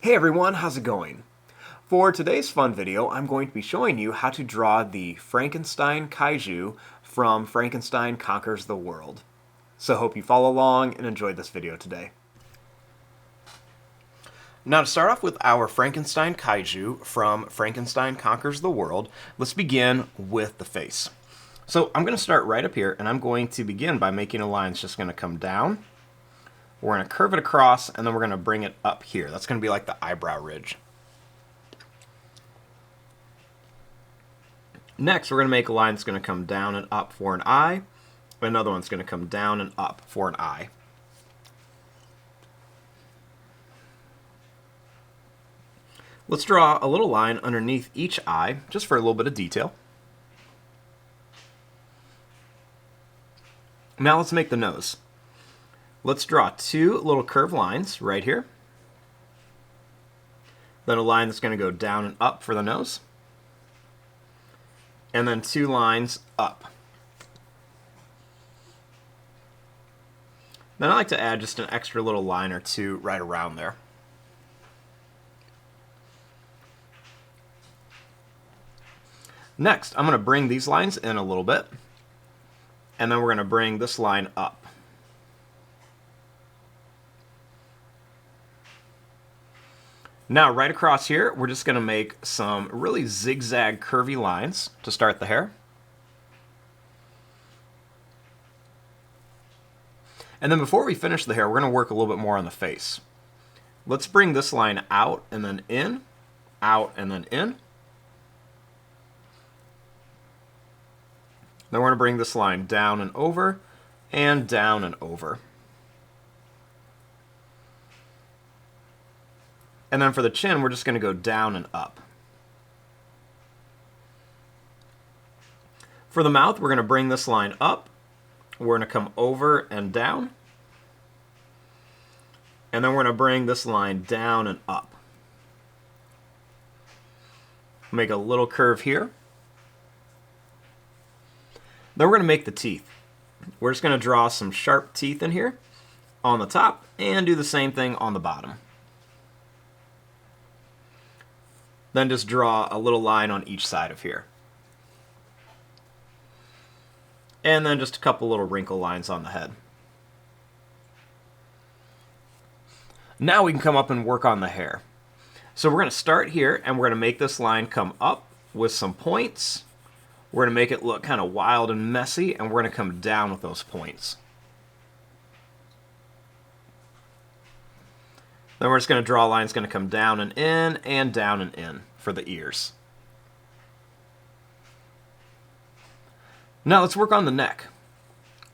Hey everyone, how's it going? For today's fun video, I'm going to be showing you how to draw the Frankenstein Kaiju from Frankenstein Conquers the World. So hope you follow along and enjoy this video today. Now to start off with our Frankenstein Kaiju from Frankenstein Conquers the World, let's begin with the face. So I'm going to start right up here, and I'm going to begin by making a line that's just going to come down. We're going to curve it across, and then we're going to bring it up here. That's going to be like the eyebrow ridge. Next, we're going to make a line that's going to come down and up for an eye. Another one's going to come down and up for an eye. Let's draw a little line underneath each eye, just for a little bit of detail. Now let's make the nose. Let's draw two little curved lines right here. Then a line that's going to go down and up for the nose. And then two lines up. Then I like to add just an extra little line or two right around there. Next, I'm going to bring these lines in a little bit. And then we're going to bring this line up. Now, right across here, we're just going to make some really zigzag curvy lines to start the hair. And then before we finish the hair, we're going to work a little bit more on the face. Let's bring this line out and then in, out and then in. Then we're going to bring this line down and over, and down and over. And then for the chin, we're just going to go down and up. For the mouth, we're going to bring this line up. We're going to come over and down. And then we're going to bring this line down and up. Make a little curve here. Then we're going to make the teeth. We're just going to draw some sharp teeth in here on the top and do the same thing on the bottom. Then just draw a little line on each side of here. And then just a couple little wrinkle lines on the head. Now we can come up and work on the hair. So we're going to start here, and we're going to make this line come up with some points. We're going to make it look kind of wild and messy, and we're going to come down with those points. Then we're just going to draw a line that's going to come down and in for the ears. Now let's work on the neck.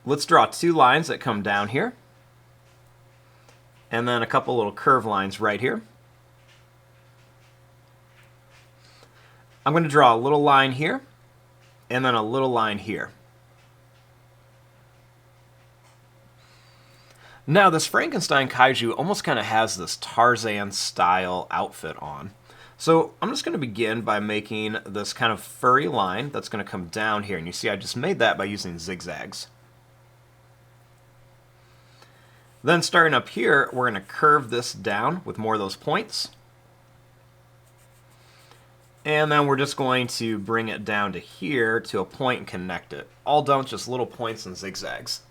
Let's draw two lines that come down here. And then a couple little curve lines right here. I'm going to draw a little line here, and then a little line here. Now, this Frankenstein Kaiju almost kind of has this Tarzan-style outfit on. So I'm just going to begin by making this kind of furry line that's going to come down here. And you see I just made that by using zigzags. Then starting up here, we're going to curve this down with more of those points. And then we're just going to bring it down to here to a point and connect it. All done with just little points and zigzags.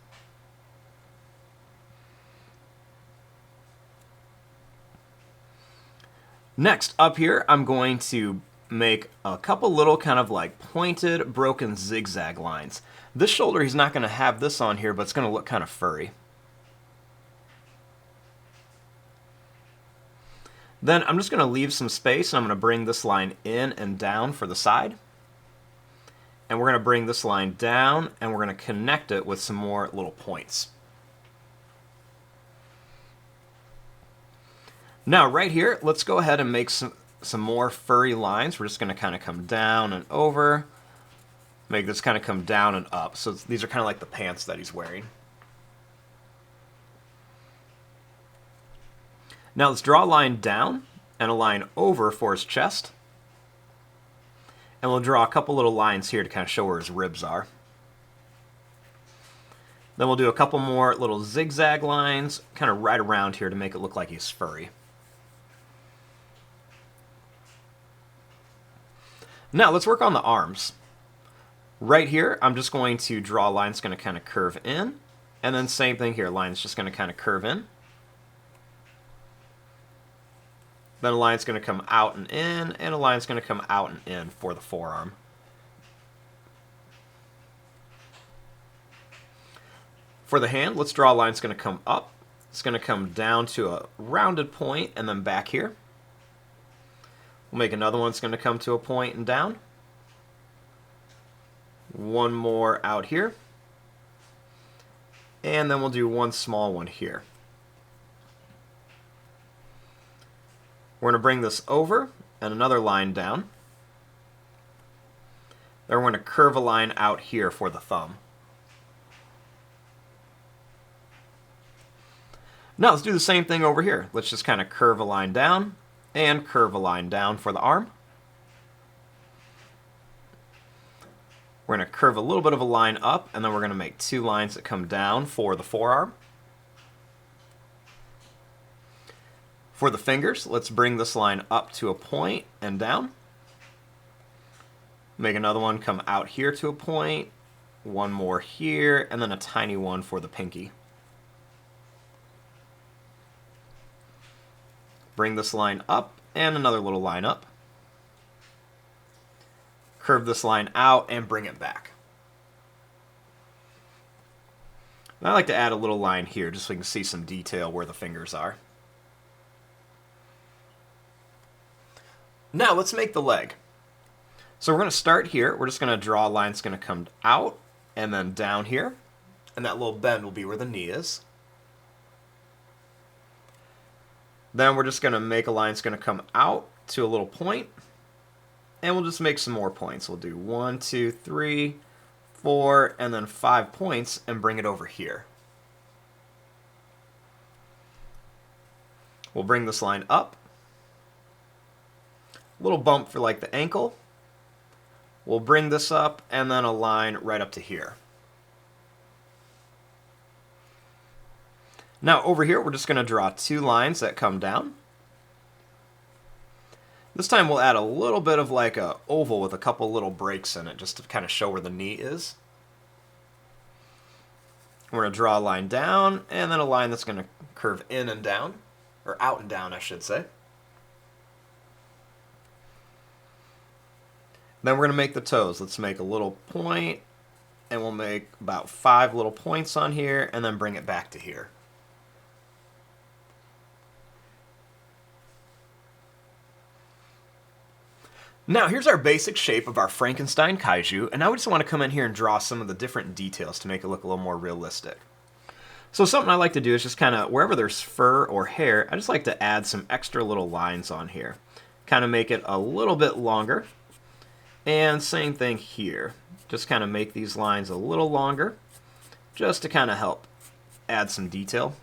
Next, up here, I'm going to make a couple little kind of like pointed, broken zigzag lines. This shoulder, he's not going to have this on here, but it's going to look kind of furry. Then I'm just going to leave some space, and I'm going to bring this line in and down for the side. And we're going to bring this line down, and we're going to connect it with some more little points. Now, right here, let's go ahead and make some more furry lines. We're just going to kind of come down and over. Make this kind of come down and up. So these are kind of like the pants that he's wearing. Now let's draw a line down and a line over for his chest. And we'll draw a couple little lines here to kind of show where his ribs are. Then we'll do a couple more little zigzag lines kind of right around here to make it look like he's furry. Now let's work on the arms. Right here, I'm just going to draw a line that's going to kind of curve in, and then same thing here, line's just going to kind of curve in. Then a line's going to come out and in, and a line's going to come out and in for the forearm. For the hand, let's draw a line that's going to come up. It's going to come down to a rounded point and then back here. We'll make another one that's going to come to a point and down. One more out here. And then we'll do one small one here. We're going to bring this over and another line down. Then we're going to curve a line out here for the thumb. Now let's do the same thing over here. Let's just kind of curve a line down and curve a line down for the arm. We're going to curve a little bit of a line up, and then we're going to make two lines that come down for the forearm. For the fingers, let's bring this line up to a point and down. Make another one come out here to a point, one more here, and then a tiny one for the pinky. Bring this line up and another little line up. Curve this line out and bring it back. And I like to add a little line here just so you can see some detail where the fingers are. Now let's make the leg. So we're going to start here. We're just going to draw a line that's going to come out and then down here. And that little bend will be where the knee is. Then we're just going to make a line that's going to come out to a little point. And we'll just make some more points. We'll do 1, 2, 3, 4, and then 5 points and bring it over here. We'll bring this line up. A little bump for like the ankle. We'll bring this up and then a line right up to here. Now over here we're just going to draw two lines that come down. This time we'll add a little bit of like a oval with a couple little breaks in it just to kind of show where the knee is. We're going to draw a line down and then a line that's going to curve in and down, or out and down I should say. Then we're going to make the toes. Let's make a little point and we'll make about 5 little points on here and then bring it back to here. Now here's our basic shape of our Frankenstein Kaiju, and now we just want to come in here and draw some of the different details to make it look a little more realistic. So something I like to do is just kind of, wherever there's fur or hair, I just like to add some extra little lines on here. Kind of make it a little bit longer. And same thing here. Just kind of make these lines a little longer, just to kind of help add some detail.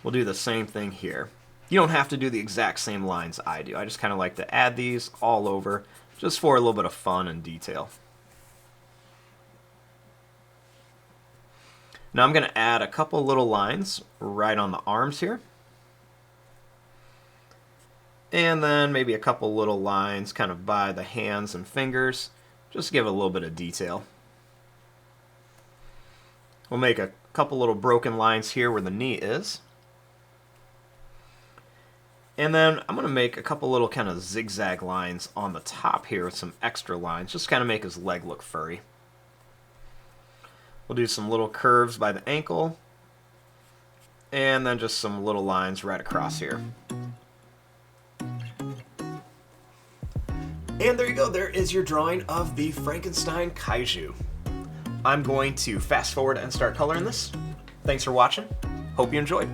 We'll do the same thing here. You don't have to do the exact same lines I do. I just kind of like to add these all over just for a little bit of fun and detail. Now I'm going to add a couple little lines right on the arms here. And then maybe a couple little lines kind of by the hands and fingers, just to give it a little bit of detail. We'll make a couple little broken lines here where the knee is. And then I'm going to make a couple little kind of zigzag lines on the top here with some extra lines, just kind of make his leg look furry. We'll do some little curves by the ankle, and then just some little lines right across here. And there you go, there is your drawing of the Frankenstein Kaiju. I'm going to fast forward and start coloring this. Thanks for watching. Hope you enjoyed.